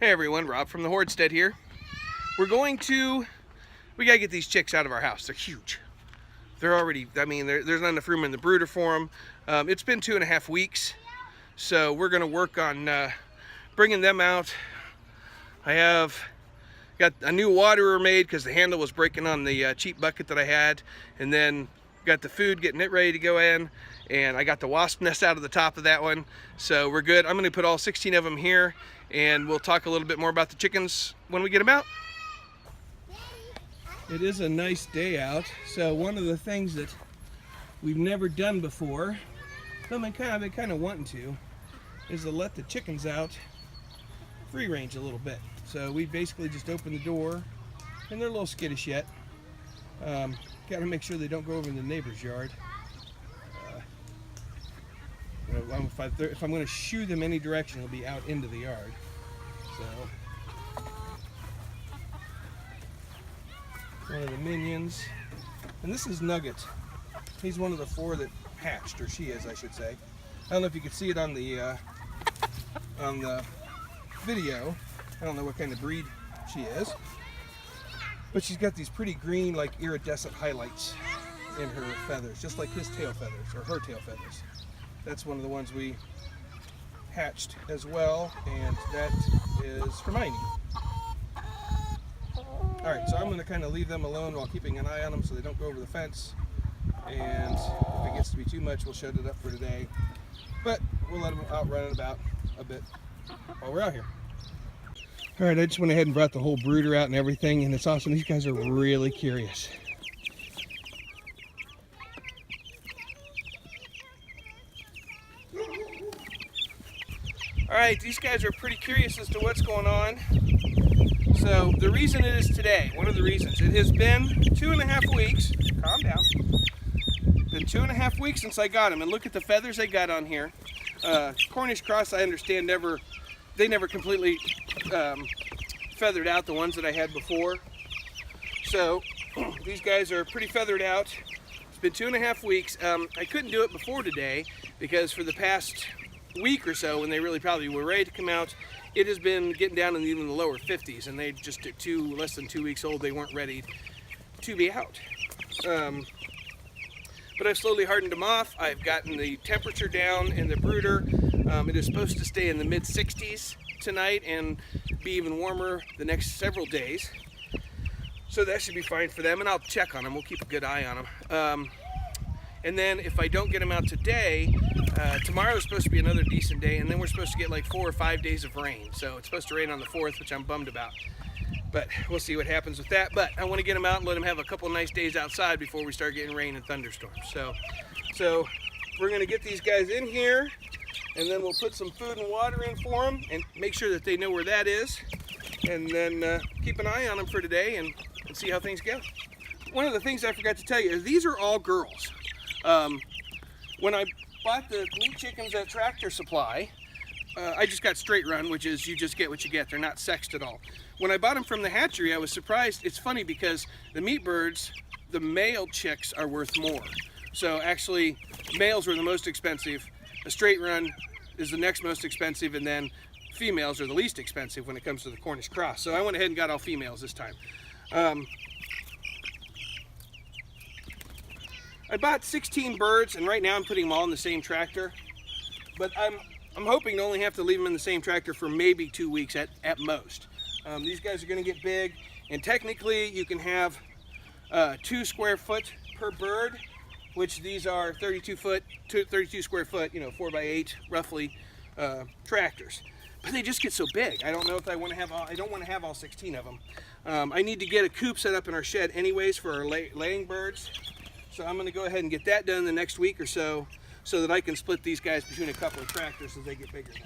Hey everyone, Rob from the Hordstead here. We gotta get these chicks out of our house. They're huge. They're already, there's not enough room in the brooder for them. It's been 2.5 weeks, so we're gonna work on bringing them out. I have got a new waterer made because the handle was breaking on the cheap bucket that I had, and then got the food, getting it ready to go in, and I got the wasp nest out of the top of that one, so we're good. I'm gonna put all 16 of them here, and we'll talk a little bit more about the chickens when we get them out. It is a nice day out, so one of the things that we've never done before, but I've been kind of wanting to, is to let the chickens out free range a little bit. So we basically just open the door, and they're a little skittish yet. Got to make sure they don't go over in the neighbor's yard. If I'm going to shoo them any direction, it'll be out into the yard. So, one of the minions, and this is Nugget. He's one of the 4 that hatched, or she is, I should say. I don't know if you could see it on the video. I don't know what kind of breed she is, but she's got these pretty green, like iridescent highlights in her feathers, just like his tail feathers, or her tail feathers. That's one of the ones we hatched as well, and that is Hermione. Alright, so I'm going to kind of leave them alone while keeping an eye on them so they don't go over the fence, and if it gets to be too much, we'll shut it up for today, but we'll let them out running about a bit while we're out here. Alright, I just went ahead and brought the whole brooder out and everything, and it's awesome. These guys are really curious. Alright, these guys are pretty curious as to what's going on. So the reason it is today, one of the reasons, it has been 2.5 weeks, calm down, been 2.5 weeks since I got them, and look at the feathers they got on here. Cornish cross, I understand, they never completely feathered out the ones that I had before. So these guys are pretty feathered out. It's been 2.5 weeks. I couldn't do it before today because for the past week or so, when they really probably were ready to come out, it has been getting down in even the lower 50s, and they just at less than 2 weeks old, they weren't ready to be out. But I've slowly hardened them off. I've gotten the temperature down in the brooder. It is supposed to stay in the mid-60s tonight and be even warmer the next several days. So that should be fine for them, and I'll check on them. We'll keep a good eye on them. And then if I don't get them out today, tomorrow is supposed to be another decent day, and then we're supposed to get like 4 or 5 days of rain. So it's supposed to rain on the 4th, which I'm bummed about. But we'll see what happens with that. But I want to get them out and let them have a couple nice days outside before we start getting rain and thunderstorms. So we're going to get these guys in here, and then we'll put some food and water in for them and make sure that they know where that is. And then keep an eye on them for today and see how things go. One of the things I forgot to tell you is these are all girls. When I bought the meat chickens at Tractor Supply, I just got straight run, which is you just get what you get. They're not sexed at all. When I bought them from the hatchery, I was surprised. It's funny because the meat birds, the male chicks are worth more. So actually, males were the most expensive. A straight run is the next most expensive, and then females are the least expensive when it comes to the Cornish cross. So I went ahead and got all females this time. I bought 16 birds, and right now I'm putting them all in the same tractor. But I'm hoping to only have to leave them in the same tractor for maybe 2 weeks at most. These guys are going to get big, and technically you can have 2 square foot per bird, which these are 32 square foot, 4x8 roughly tractors. But they just get so big. I don't know if I want to have I don't want to have all 16 of them. I need to get a coop set up in our shed anyways for our laying birds. So I'm going to go ahead and get that done the next week or so that I can split these guys between a couple of tractors as they get bigger then.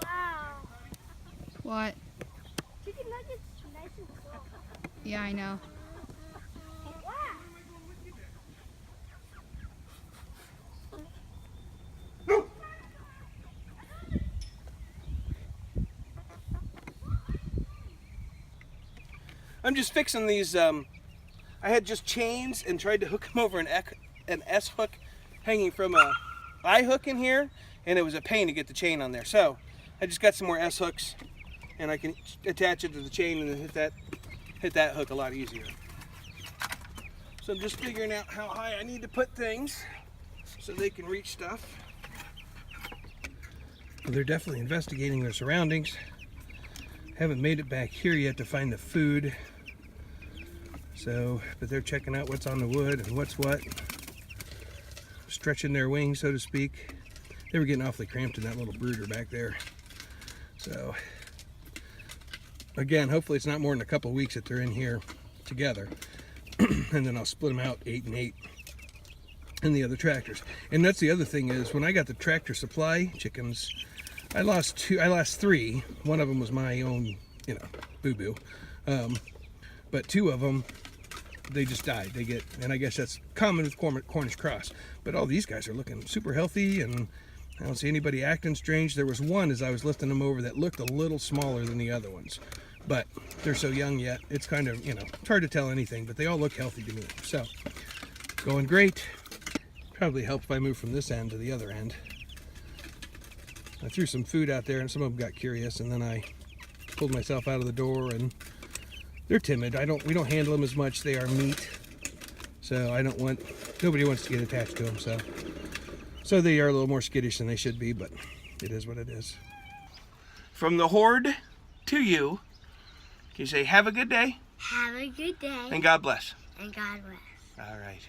Wow. What? Chicken nuggets nice and soft. Yeah, I know. Wow. I'm just fixing these. I had just chains and tried to hook them over an an S hook hanging from a I hook in here, and it was a pain to get the chain on there. So I just got some more S hooks, and I can attach it to the chain and then hit that hook a lot easier. So I'm just figuring out how high I need to put things so they can reach stuff. Well, they're definitely investigating their surroundings. Haven't made it back here yet to find the food. So, but they're checking out what's on the wood and what's what. Stretching their wings, so to speak. They were getting awfully cramped in that little brooder back there. So, again, hopefully it's not more than a couple weeks that they're in here together. And then I'll split them out 8 and 8 in the other tractors. And that's the other thing is, when I got the Tractor Supply chickens, I lost 3. One of them was my own, boo-boo. But 2 of them, they just died. And I guess that's common with Cornish cross. But all these guys are looking super healthy, and I don't see anybody acting strange. There was one, as I was lifting them over, that looked a little smaller than the other ones. But they're so young yet, it's kind of, it's hard to tell anything, but they all look healthy to me. So, going great. Probably helped if I moved from this end to the other end. I threw some food out there, and some of them got curious, and then I pulled myself out of the door, and they're timid. We don't handle them as much. They are meat, so nobody wants to get attached to them. So they are a little more skittish than they should be, but it is what it is. From the horde to you, can you say have a good day? Have a good day. And God bless. And God bless. All right.